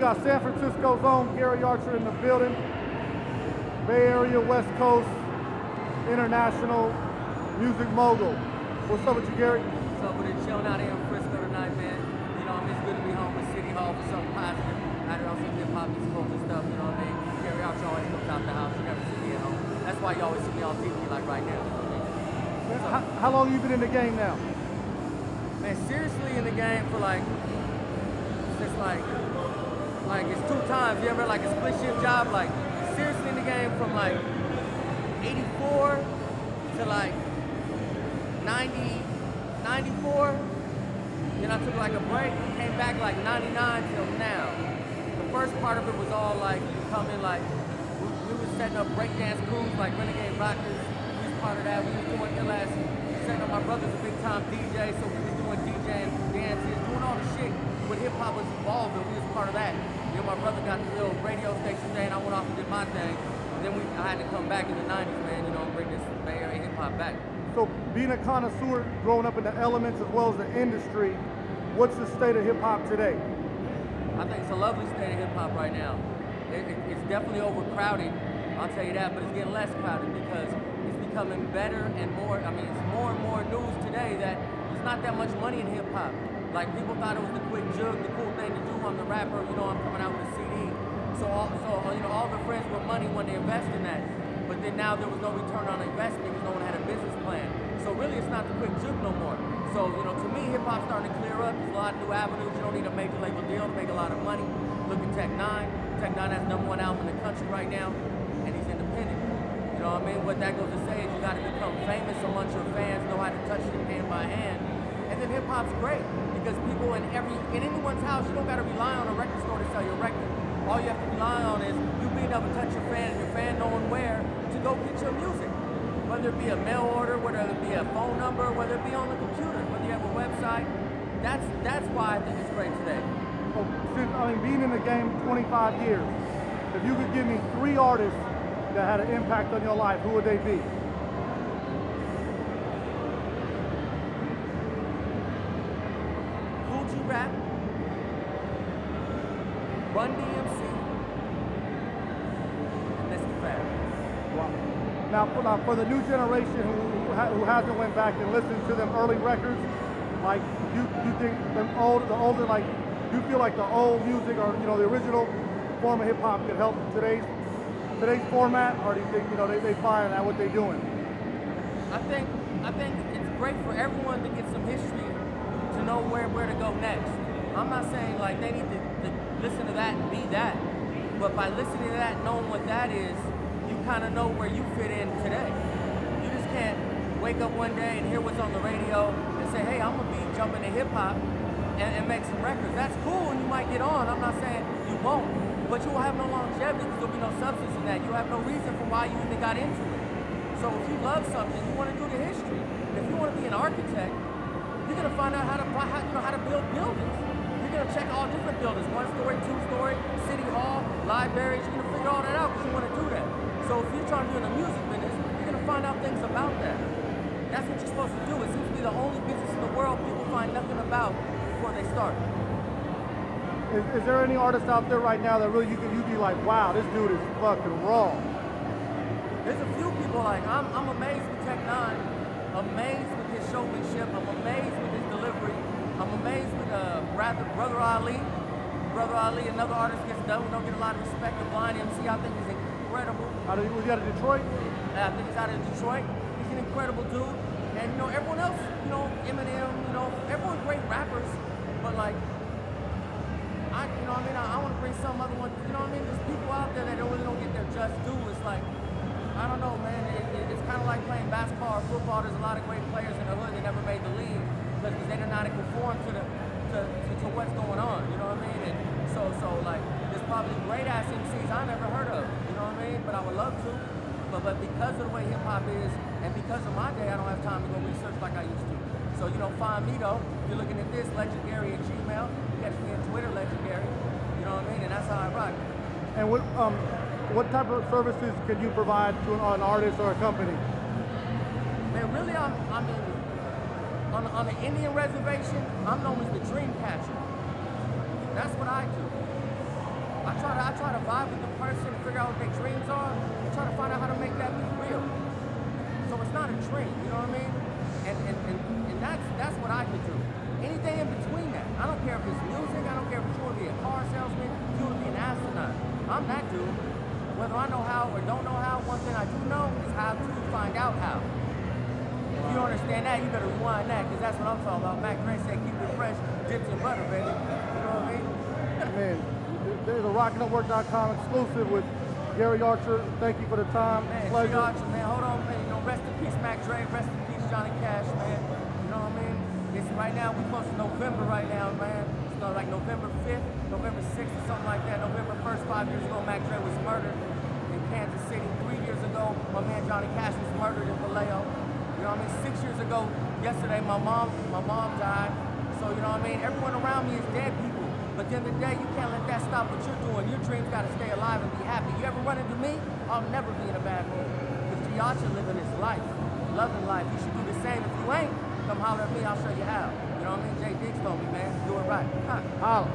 got San Francisco's own Gary Archer in the building. Bay Area, West Coast, international music mogul. What's up with you, Gary? What's up with it? Chilling out here in Frisco tonight, man. You know, it's good to be home at City Hall for something positive. I don't see hip-hop, East Coast and stuff, you know what I mean? Gary Archer always comes out the house. You never see me at home. That's why you always see me on TV like right now. How long have you been in the game now? Man, seriously in the game for since like it's 2 times. You ever like a split shift job? Like seriously in the game from like 84 to like 90, 94. Then I took like a break, came back like 99 till now. The first part of it was all like coming like, we was setting up breakdance crews like Renegade Rockers. We was part of that. We was doing LS, setting up. My brother's a big time DJ, so we was doing DJing, dances, doing all the shit when hip hop was evolving. We was part of that. You know, my brother got the little radio station thing, I went off and did my thing. Then I had to come back in the 90s, man, you know, and bring this Bay Area hip hop back. So being a connoisseur, growing up in the elements as well as the industry, what's the state of hip hop today? I think it's a lovely state of hip hop right now. It's definitely overcrowded, I'll tell you that, but it's getting less crowded because it's becoming better and more. I mean, it's more and more news today that there's not that much money in hip hop. Like people thought it was the quick jug, the cool thing to do. I'm the rapper, you know, I'm coming out with a CD. So you know, all the friends with money when they invest in that. But then now there was no return on investment because no one had a business plan. So really, it's not the quick juke no more. So, you know, to me, hip-hop's starting to clear up. There's a lot of new avenues. You don't need a major label deal to make a lot of money. Look at Tech Nine. Tech Nine has #1 album in the country right now, and he's independent. You know what I mean? What that goes to say is you got to become famous amongst your fans, know how to touch it hand by hand. And then hip-hop's great because people in anyone's house, you don't got to rely on a record store to sell your record. All you have to rely on is you being able to touch your fan and your fan knowing where to go get your music. Whether it be a mail order, whether it be a phone number, whether it be on the computer, whether you have a website, that's why I think it's great today. Well, I mean, being in the game 25 years, if you could give me 3 artists that had an impact on your life, who would they be? Cool G Rap, Run DMC, and Mistah Fab. Wow. Now, for the new generation who hasn't went back and listened to them early records, like you think the older, like you feel like the old music or you know the original form of hip hop could help today's format, or do you think you know they fire at what they're doing? I think it's great for everyone to get some history to know where to go next. I'm not saying like they need to listen to that and be that, but by listening to that, knowing what that is, you kind of know where you fit in today. You just can't wake up one day and hear what's on the radio and say, hey, I'm gonna be jumping to hip hop and make some records. That's cool and you might get on. I'm not saying you won't, but you will have no longevity because there'll be no substance in that. You have no reason for why you even got into it. So if you love something, you want to do the history. If you want to be an architect, you're gonna find out how to build buildings. You're gonna check all different buildings, 1-story, 2-story, city hall, libraries. You're gonna figure all that out because you want to do that. So if you're trying to do in the music business, you're gonna find out things about that. That's what you're supposed to do. It seems to be the only business in the world people find nothing about before they start. Is there any artist out there right now that really you'd be like, wow, this dude is fucking raw? There's a few people like I'm amazed with Tech Nine, amazed with his showmanship, I'm amazed with his delivery, I'm amazed with Brother Ali. Brother Ali, another artist gets done. We don't get a lot of respect. The Blind MC, I think he's incredible. Was he out of Detroit? I think he's out of Detroit. He's an incredible dude. And you know, everyone else, you know, Eminem, you know, everyone's great rappers, but like, you know what I mean? I want to bring some other one, you know what I mean? There's people out there that really don't get their just due. It's like, I don't know, man. It's kind of like playing basketball or football. There's a lot of great players in the hood that never made the league because they did not conform to what's going on. You know what I mean? And so like, there's probably great ass MCs I never heard of. You know what I mean? But I would love to. But because of the way hip hop is, and because of my day, I don't have time to go research like I used to. So you don't find me though. If you're looking at this, Legendary at Gmail. Catch me on Twitter, Legendary. You know what I mean? And that's how I rock. And what type of services can you provide to an artist or a company? Man, really, I mean, on the Indian reservation, I'm known as the dream catcher. That's what I do. try to vibe with the person and figure out what their dreams are, and try to find out how to make that be real. So it's not a dream, you know what I mean? And that's what I could do. Anything in between that. I don't care if it's music, I don't care if you want to be a car salesman, if you want to be an astronaut. I'm that dude. Whether I know how or don't know how, one thing I do know is how to find out how. If you don't understand that, you better rewind that, because that's what I'm talking about. Mac Dre said, keep it fresh, dips in butter, baby. You know what I mean? Man, there's a RockingUpWork.com exclusive with Gary Archer. Thank you for the time. Man, Pleasure. Archer, man, hold on, man. You know, rest in peace, Mac Dre. Rest in peace, Johnny Cash, man. You know what I mean? It's right now, we're close to November right now, man. It's like November 5th, November 6th, or something like that. November 1st, 5 years ago, Mac Dre was murdered in Kansas City. 3 years ago, my man Johnny Cash was murdered in Vallejo. You know what I mean? 6 years ago, yesterday, my mom died. So, you know what I mean? Everyone around me is dead people. But at the end of the day, you can't let that stop what you're doing. Your dreams got to stay alive and be happy. You ever run into me? I'll never be in a bad mood. Because Giacha living his life, loving life. You should do the same. If you ain't, come holler at me, I'll show you how. You know what I mean? Jay Diggs told me, man, do it right. Huh. Holla.